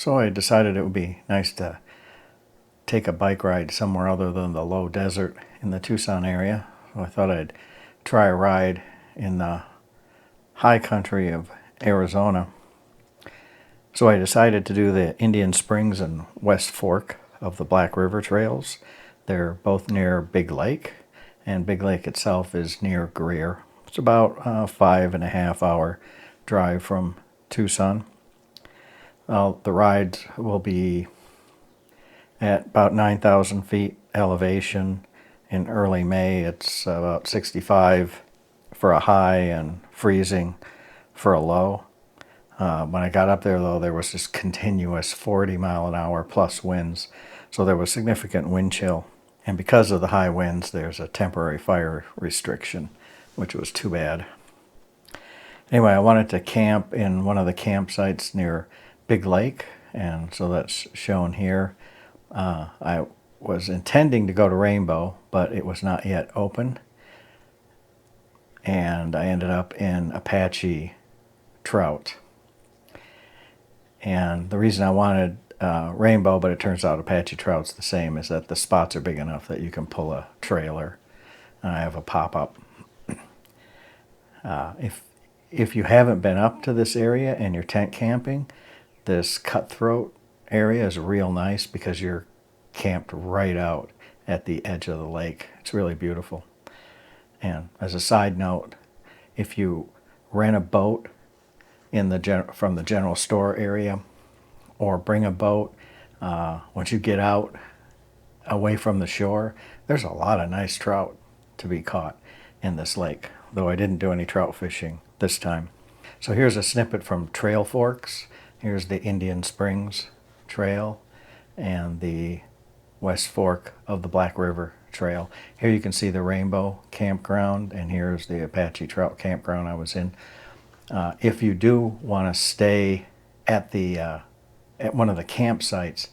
So I decided it would be nice to take a bike ride somewhere other than the low desert in the Tucson area. So I thought I'd try a ride in the high country of Arizona. So I decided to do the Indian Springs and West Fork of the Black River trails. They're both near Big Lake, and Big Lake itself is near Greer. It's about a 5.5 hour drive from Tucson. The rides will be at about 9,000 feet elevation. In early May, it's about 65 for a high and freezing for a low. When I got up there, though, there was this continuous 40-mile-an-hour plus winds, so there was significant wind chill. And because of the high winds, there's a temporary fire restriction, which was too bad. Anyway, I wanted to camp in one of the campsites near Big Lake, and so that's shown here. I was intending to go to Rainbow, but it was not yet open, and I ended up in Apache Trout. And the reason I wanted Rainbow, but it turns out Apache Trout's the same, is that the spots are big enough that you can pull a trailer. And I have a pop-up. If you haven't been up to this area and you're tent camping, this Cutthroat area is real nice because you're camped right out at the edge of the lake. It's really beautiful. And as a side note, if you rent a boat from the general store area, or bring a boat, once you get out away from the shore, there's a lot of nice trout to be caught in this lake, though I didn't do any trout fishing this time. So here's a snippet from Trail Forks. Here's the Indian Springs Trail and the West Fork of the Black River Trail. Here you can see the Rainbow Campground, and here's the Apache Trout Campground I was in. If you do want to stay at at one of the campsites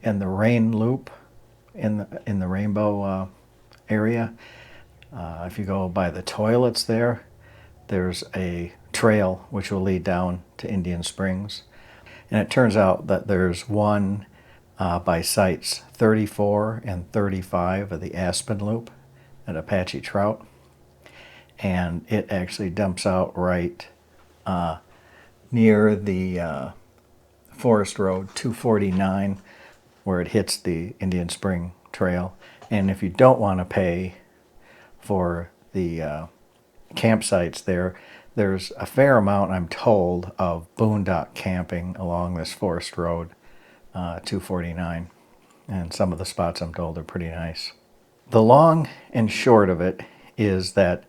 in the rain loop in the Rainbow area, if you go by the toilets there's a trail which will lead down to Indian Springs. And it turns out that there's one by sites 34 and 35 of the Aspen Loop at Apache Trout. And it actually dumps out right near the Forest Road 249 where it hits the Indian Spring Trail. And if you don't want to pay for the campsites there's a fair amount, I'm told, of boondock camping along this Forest Road 249. And some of the spots, I'm told, are pretty nice. The long and short of it is that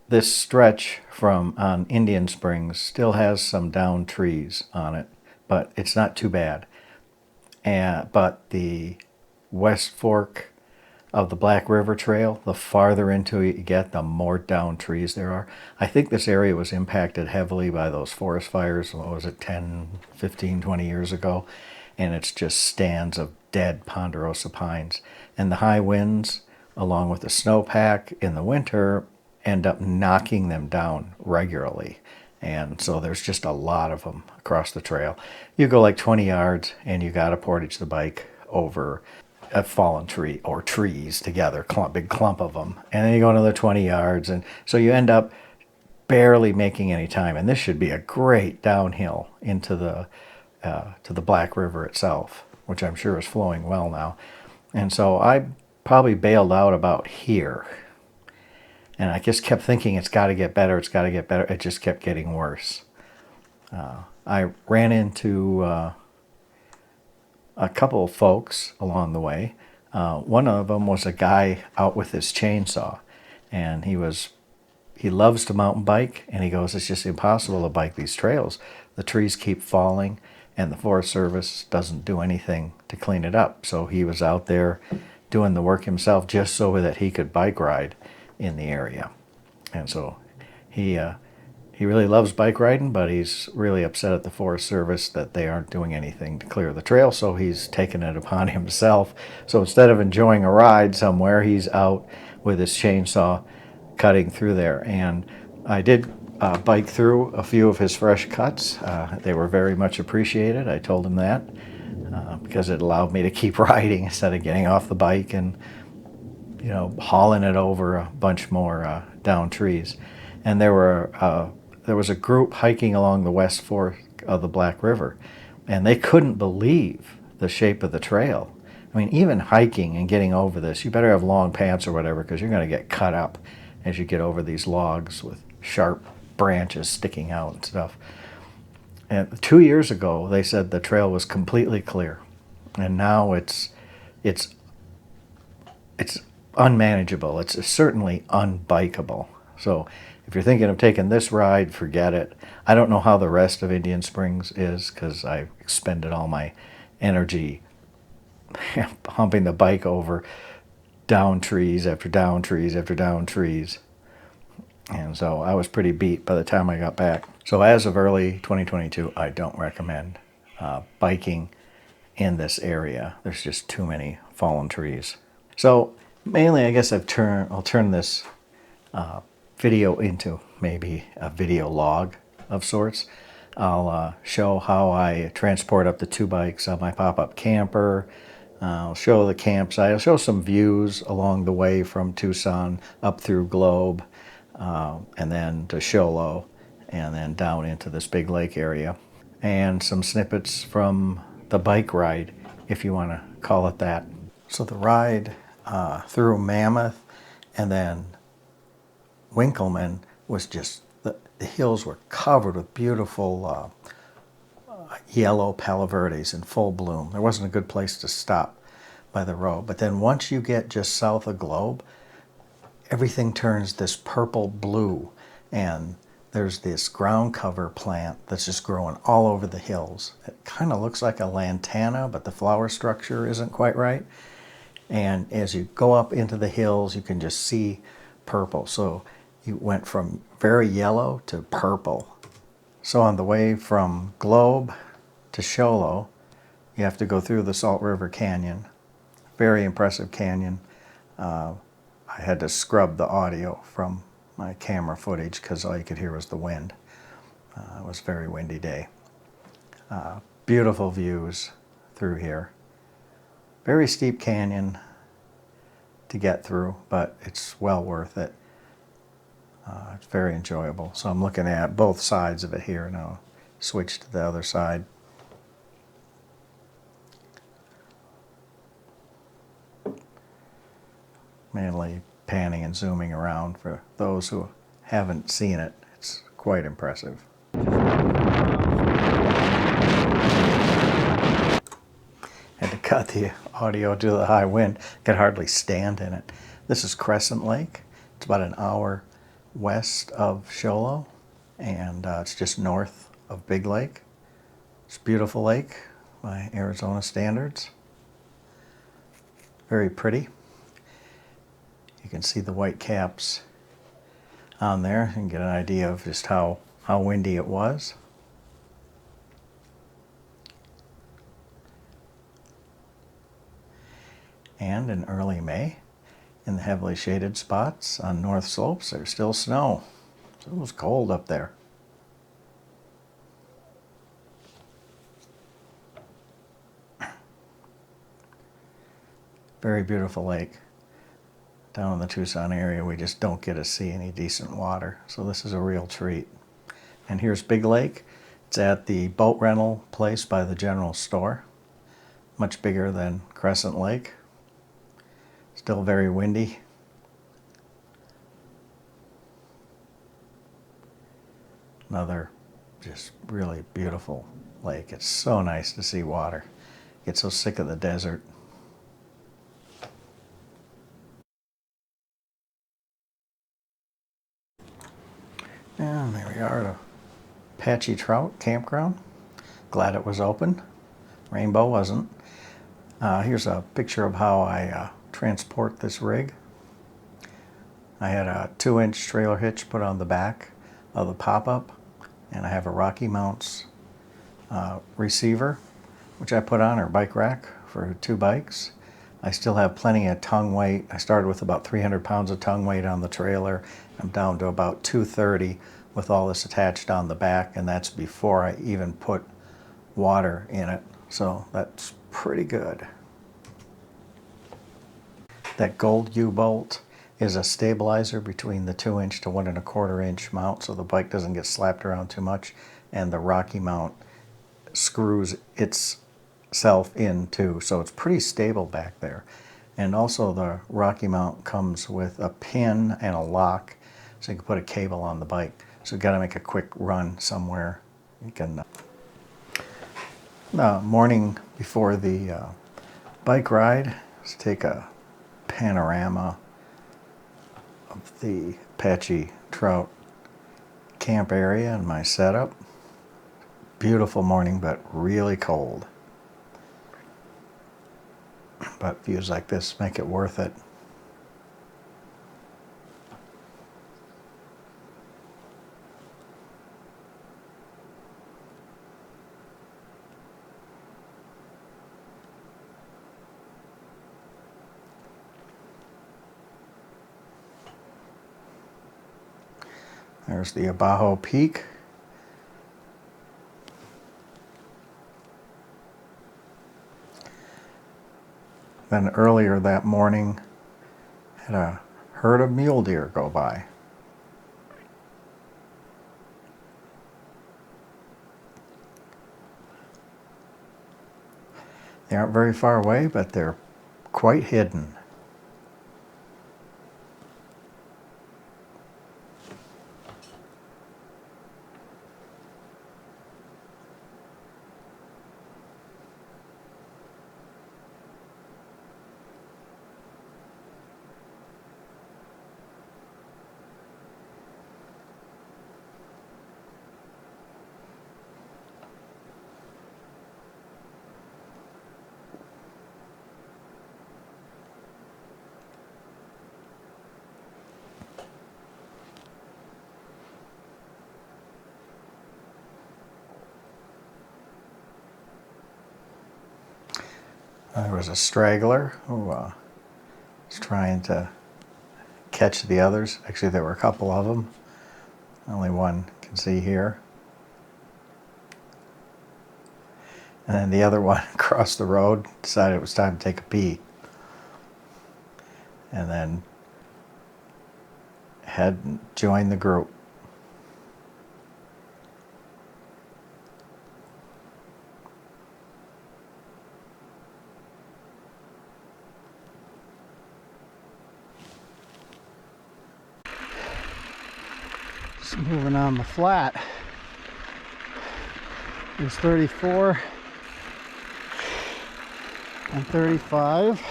this stretch from on Indian Springs still has some downed trees on it, but it's not too bad. But the West Fork of the Black River Trail, the farther into it you get, the more downed trees there are. I think this area was impacted heavily by those forest fires, what was it, 10, 15, 20 years ago? And it's just stands of dead ponderosa pines. And the high winds, along with the snowpack in the winter, end up knocking them down regularly. And so there's just a lot of them across the trail. You go like 20 yards and you got to portage the bike over a fallen tree or trees together, big clump of them. And then you go another 20 yards. And so you end up barely making any time. And this should be a great downhill into to the Black River itself, which I'm sure is flowing well now. And so I probably bailed out about here. And I just kept thinking, it's got to get better, it's got to get better. It just kept getting worse. I ran into a couple of folks along the way. One of them was a guy out with his chainsaw. And he loves to mountain bike. And he goes, it's just impossible to bike these trails. The trees keep falling, and the Forest Service doesn't do anything to clean it up. So he was out there doing the work himself just so that he could bike ride in the area. And so he really loves bike riding, but he's really upset at the Forest Service that they aren't doing anything to clear the trail, so he's taken it upon himself. So instead of enjoying a ride somewhere, he's out with his chainsaw cutting through there. And I did bike through a few of his fresh cuts. They were very much appreciated. I told him that because it allowed me to keep riding instead of getting off the bike and hauling it over a bunch more down trees. And there was a group hiking along the west fork of the Black River, and they couldn't believe the shape of the trail. I mean, even hiking and getting over this, you better have long pants or whatever, because you're going to get cut up as you get over these logs with sharp branches sticking out and stuff. And 2 years ago, they said the trail was completely clear, and now it's unmanageable. It's certainly unbikeable. So if you're thinking of taking this ride, forget it. I don't know how the rest of Indian Springs is because I expended all my energy humping the bike over down trees after down trees after down trees. And so I was pretty beat by the time I got back. So as of early 2022, I don't recommend biking in this area. There's just too many fallen trees. So mainly, I guess I'll turn this video into maybe a video log of sorts. I'll show how I transport up the 2 bikes on my pop-up camper. I'll show the campsite. I'll show some views along the way from Tucson up through Globe, and then to Show Low, and then down into this big lake area. And some snippets from the bike ride, if you want to call it that. So the ride through Mammoth and then Winkleman was just, the hills were covered with beautiful yellow Palo Verdes in full bloom. There wasn't a good place to stop by the road. But then once you get just south of Globe, everything turns this purple blue, and there's this ground cover plant that's just growing all over the hills. It kind of looks like a lantana, but the flower structure isn't quite right. And as you go up into the hills, you can just see purple. So you went from very yellow to purple. So on the way from Globe to Show Low, you have to go through the Salt River Canyon. Very impressive canyon. I had to scrub the audio from my camera footage because all you could hear was the wind. It was a very windy day. Beautiful views through here. Very steep canyon to get through, but it's well worth it. It's very enjoyable. So I'm looking at both sides of it here now. Switch to the other side. Mainly panning and zooming around for those who haven't seen it. It's quite impressive. Had to cut the audio due to the high wind. Could hardly stand in it. This is Crescent Lake. It's about an hour west of Show Low, and it's just north of Big Lake. It's a beautiful lake by Arizona standards. Very pretty. You can see the white caps on there and get an idea of just how windy it was. And in early May, in the heavily shaded spots on north slopes, there's still snow. So it was cold up there. Very beautiful lake. Down in the Tucson area, we just don't get to see any decent water. So this is a real treat. And here's Big Lake. It's at the boat rental place by the general store. Much bigger than Crescent Lake. Still very windy. Another just really beautiful lake. It's so nice to see water. Get so sick of the desert. And there we are at a Patchy Trout campground. Glad it was open. Rainbow wasn't. Here's a picture of how I transport this rig. I had a 2-inch trailer hitch put on the back of the pop-up, and I have a Rocky Mounts receiver, which I put on, or bike rack for 2 bikes. I still have plenty of tongue weight. I started with about 300 pounds of tongue weight on the trailer. I'm down to about 230 with all this attached on the back, and that's before I even put water in it. So that's pretty good. That gold U-bolt is a stabilizer between the 2-inch to 1 1/4 inch mount, so the bike doesn't get slapped around too much, and the Rocky mount screws itself in too, so it's pretty stable back there. And also the Rocky mount comes with a pin and a lock, so you can put a cable on the bike. So you got to make a quick run somewhere. You can. The morning before the bike ride, let's take a panorama of the Apache Trout camp area and my setup. Beautiful morning, but really cold. But views like this make it worth it. There's the Abajo Peak. Then earlier that morning, had a herd of mule deer go by. They aren't very far away, but they're quite hidden. There was a straggler who was trying to catch the others. Actually, there were a couple of them. Only one can see here. And then the other one crossed the road, decided it was time to take a pee. And then had joined the group. Just moving on the flat. There's 34 and 35.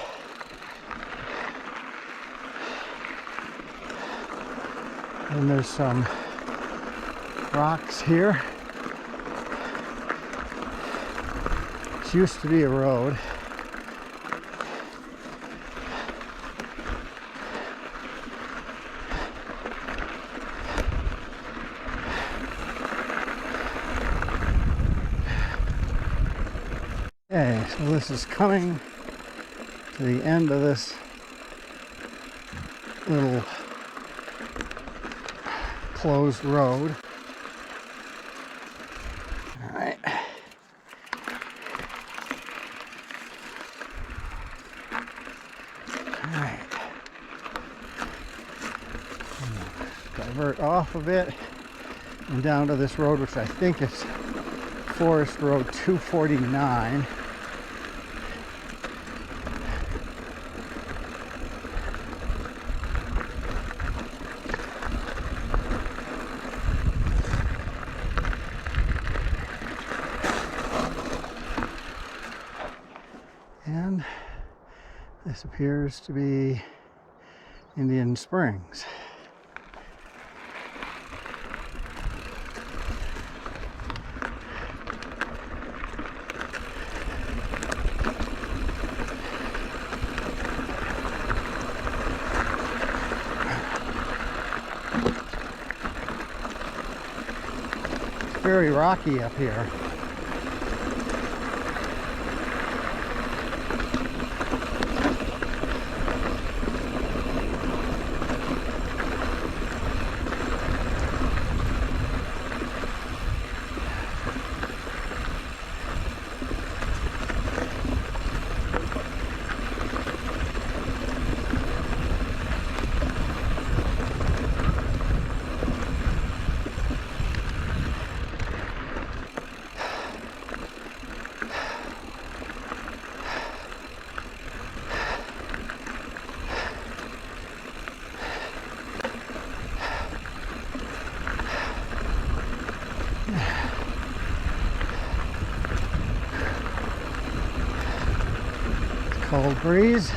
And there's some rocks here. This used to be a road. Okay, so this is coming to the end of this little closed road. All right. All right. Divert off a bit and down to this road, which I think is Forest Road 249. And this appears to be Indian Springs. It's very rocky up here. Cold breeze.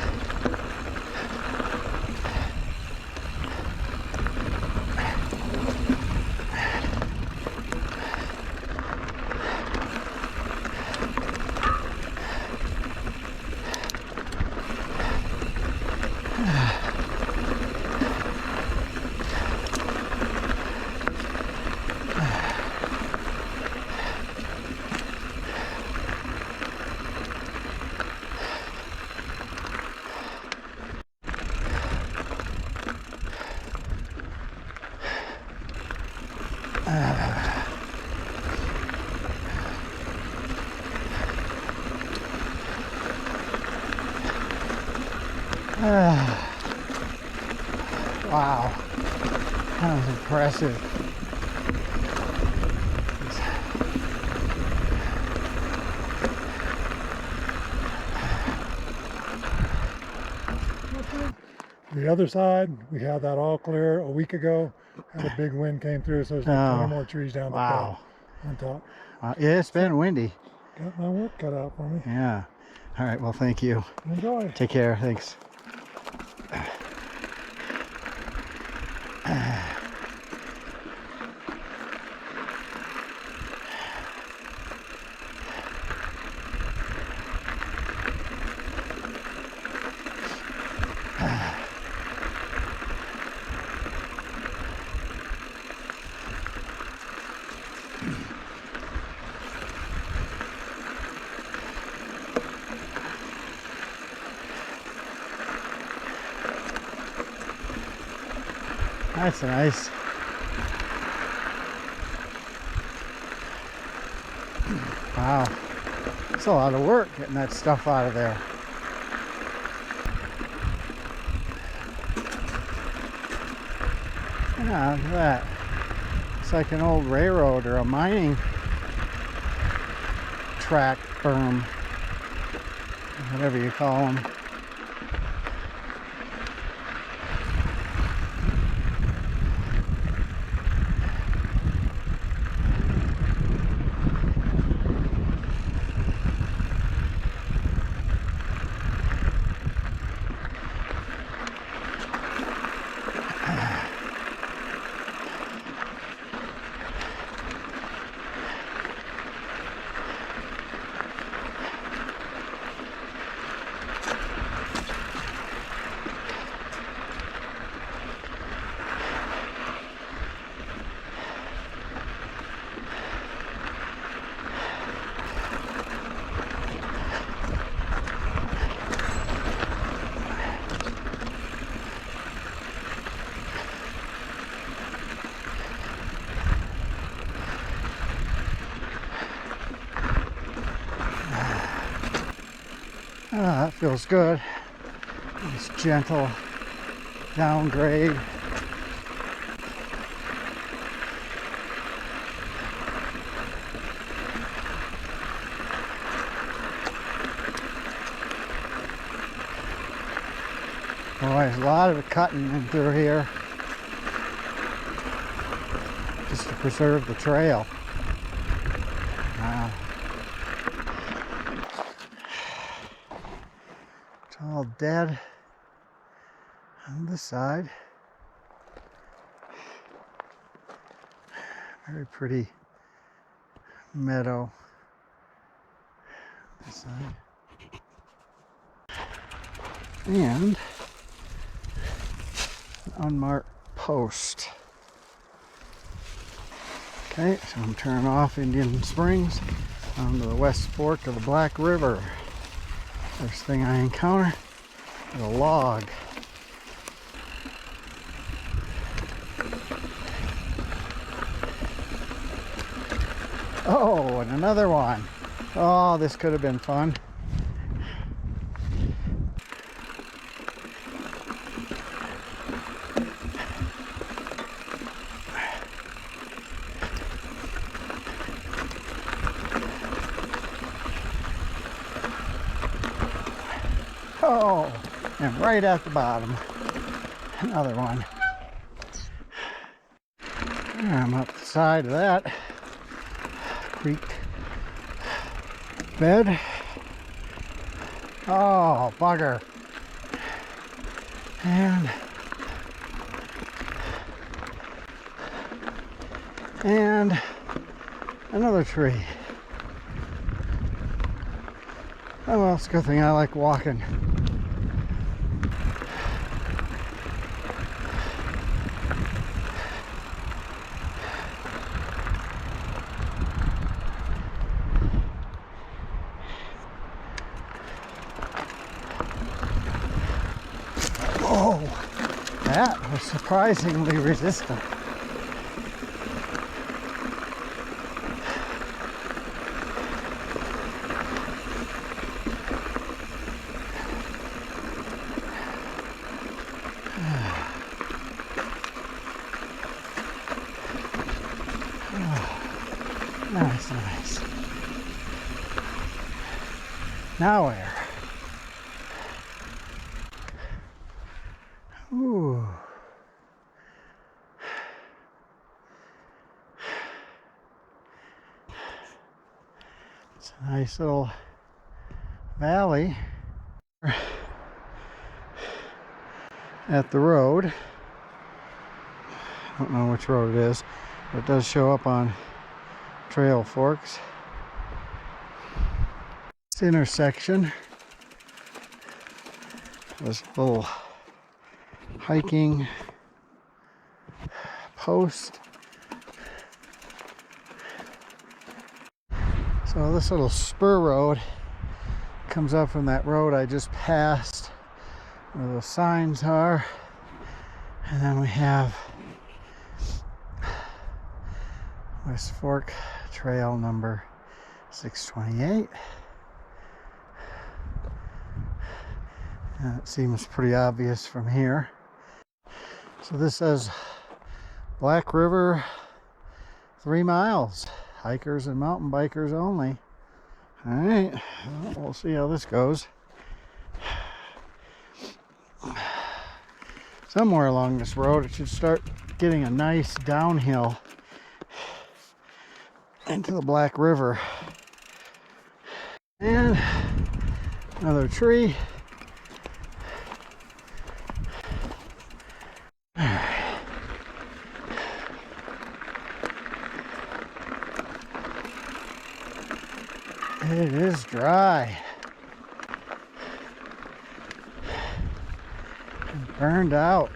Wow, that was impressive. The other side, we had that all clear a week ago. Had a big wind came through, so there's like 20 more trees down the wow. on top. Yeah, it's been windy. Got my work cut out for me. Yeah. All right, well, thank you. Enjoy. Take care. Thanks. That's nice. Wow. It's a lot of work getting that stuff out of there. Yeah, look at that. It's like an old railroad or a mining track berm, whatever you call them. Ah, that feels good. It's gentle downgrade. Boy, there's a lot of cutting in through here just to preserve the trail. Wow. It's all dead on this side. Very pretty meadow this side. And an unmarked post. Okay, so I'm turning off Indian Springs onto the west fork of the Black River. First thing I encounter is a log. Oh, and another one. Oh, this could have been fun. Oh, and right at the bottom, another one. I'm up the side of that creek bed. Oh, bugger. And another tree. Oh well, it's a good thing I like walking. Oh, that was surprisingly resistant. Nice, nice. Now where? Ooh. It's a nice little valley at the road. I don't know which road it is, but it does show up on Trail Forks. This intersection, this little hiking post. So this little spur road comes up from that road I just passed where the signs are, and then we have West Fork Trail number 628. And it seems pretty obvious from here. So this says Black River 3 miles, hikers and mountain bikers only. All right, well, we'll see how this goes. Somewhere along this road it should start getting a nice downhill into the Black River. And another tree. It is dry and burned out.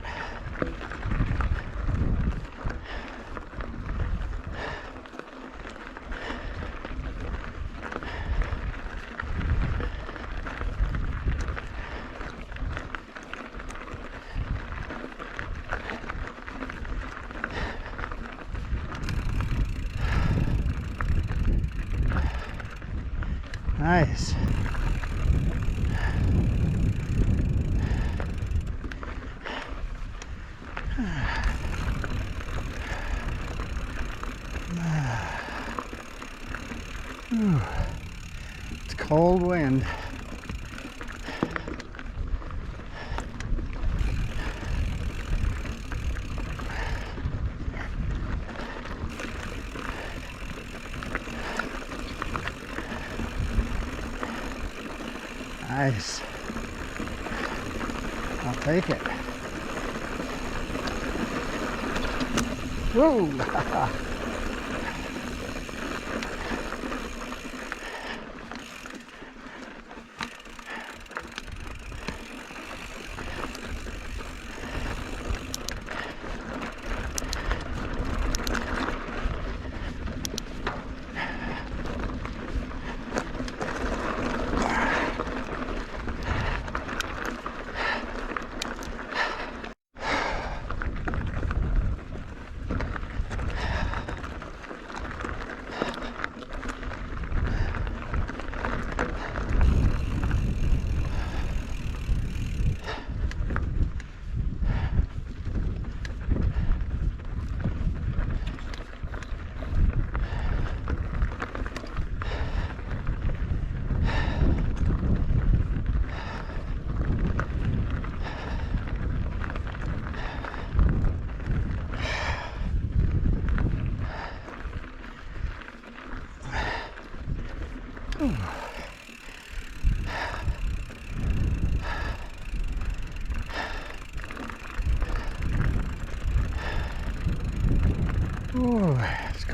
Nice. It's cold wind. Nice. I'll take it. Whoa!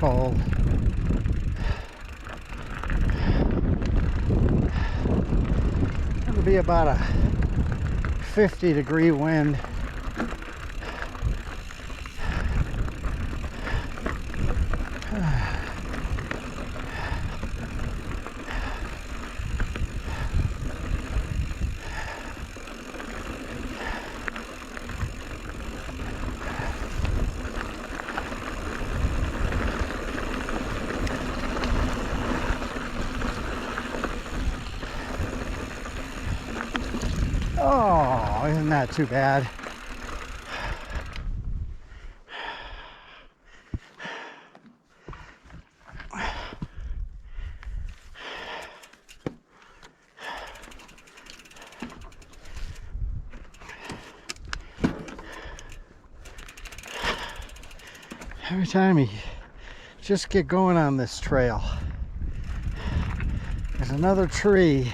cold. It'll be about a 50-degree wind. Oh, isn't that too bad? Every time you just get going on this trail, there's another tree.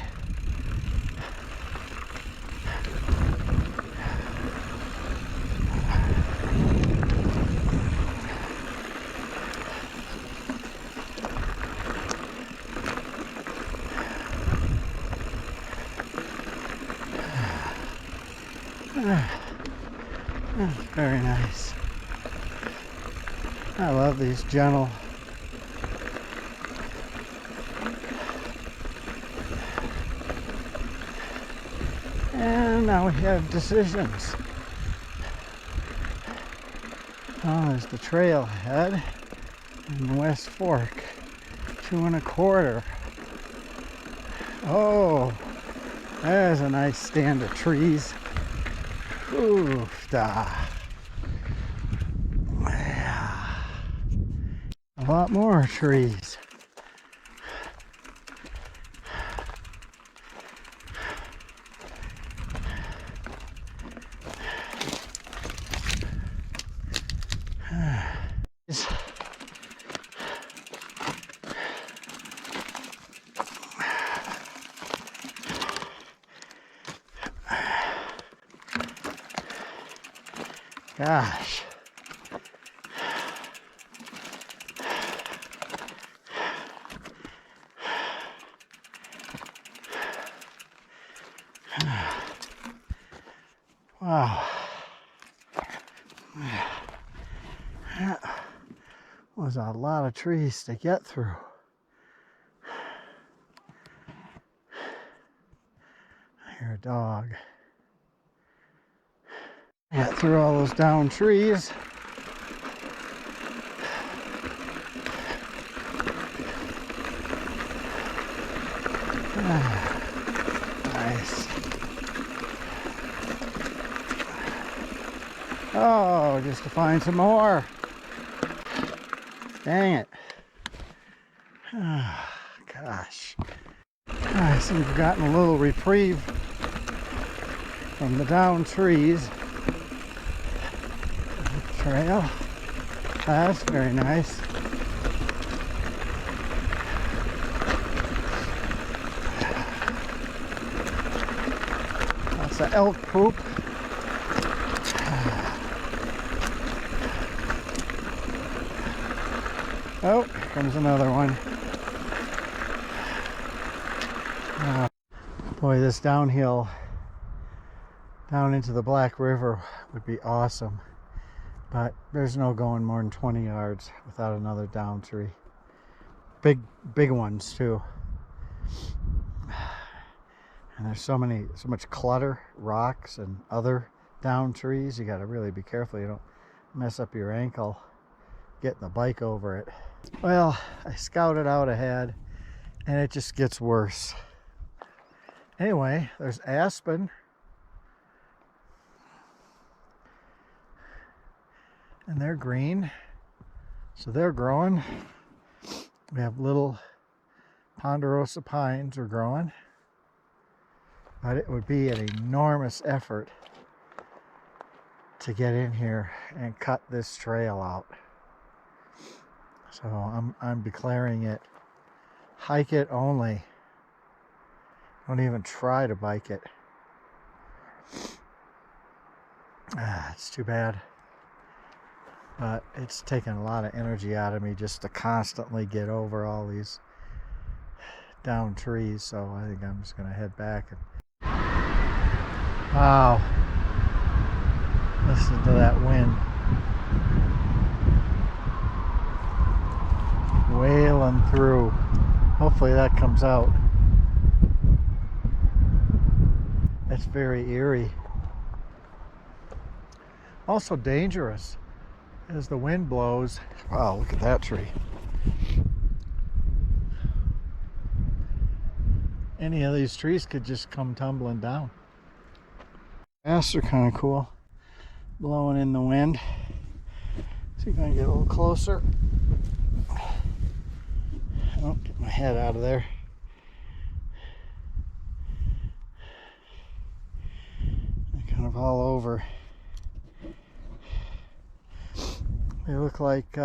That's very nice. I love these gentle. And now we have decisions. Oh, there's the trailhead in West Fork. 2 1/4. Oh, there's a nice stand of trees. Oof, da. Yeah. A lot more trees. Gosh. Wow. That was a lot of trees to get through. I hear a dog. Got through all those down trees. Nice. Oh, just to find some more. Dang it. Oh, gosh. I seem to have gotten a little reprieve from the down trees. Trail. That's very nice. That's the elk poop. Oh, here comes another one. Boy, this downhill down into the Black River would be awesome. But there's no going more than 20 yards without another down tree. Big ones too. And there's so much clutter, rocks and other down trees. You got to really be careful you don't mess up your ankle getting the bike over it. Well, I scouted out ahead and it just gets worse. Anyway, there's aspen. And they're green, so they're growing. We have little ponderosa pines are growing, but it would be an enormous effort to get in here and cut this trail out. So I'm declaring it hike it only. Don't even try to bike it. It's too bad. But it's taken a lot of energy out of me just to constantly get over all these down trees. So I think I'm just going to head back. Wow. Listen to that wind. Wailing through. Hopefully that comes out. It's very eerie. Also dangerous as the wind blows. Wow, look at that tree. Any of these trees could just come tumbling down. Grass are kind of cool, blowing in the wind. See if I can get a little closer. Oh, get my head out of there. They're kind of all over. They look like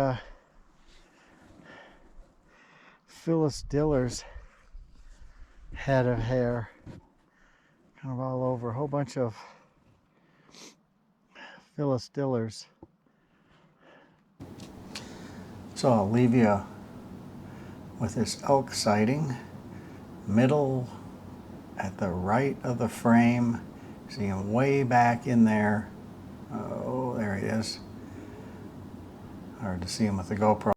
Phyllis Diller's head of hair. Kind of all over. A whole bunch of Phyllis Dillers. So I'll leave you with this elk sighting. Middle at the right of the frame. See him way back in there. Oh, there he is. Hard to see him with the GoPro.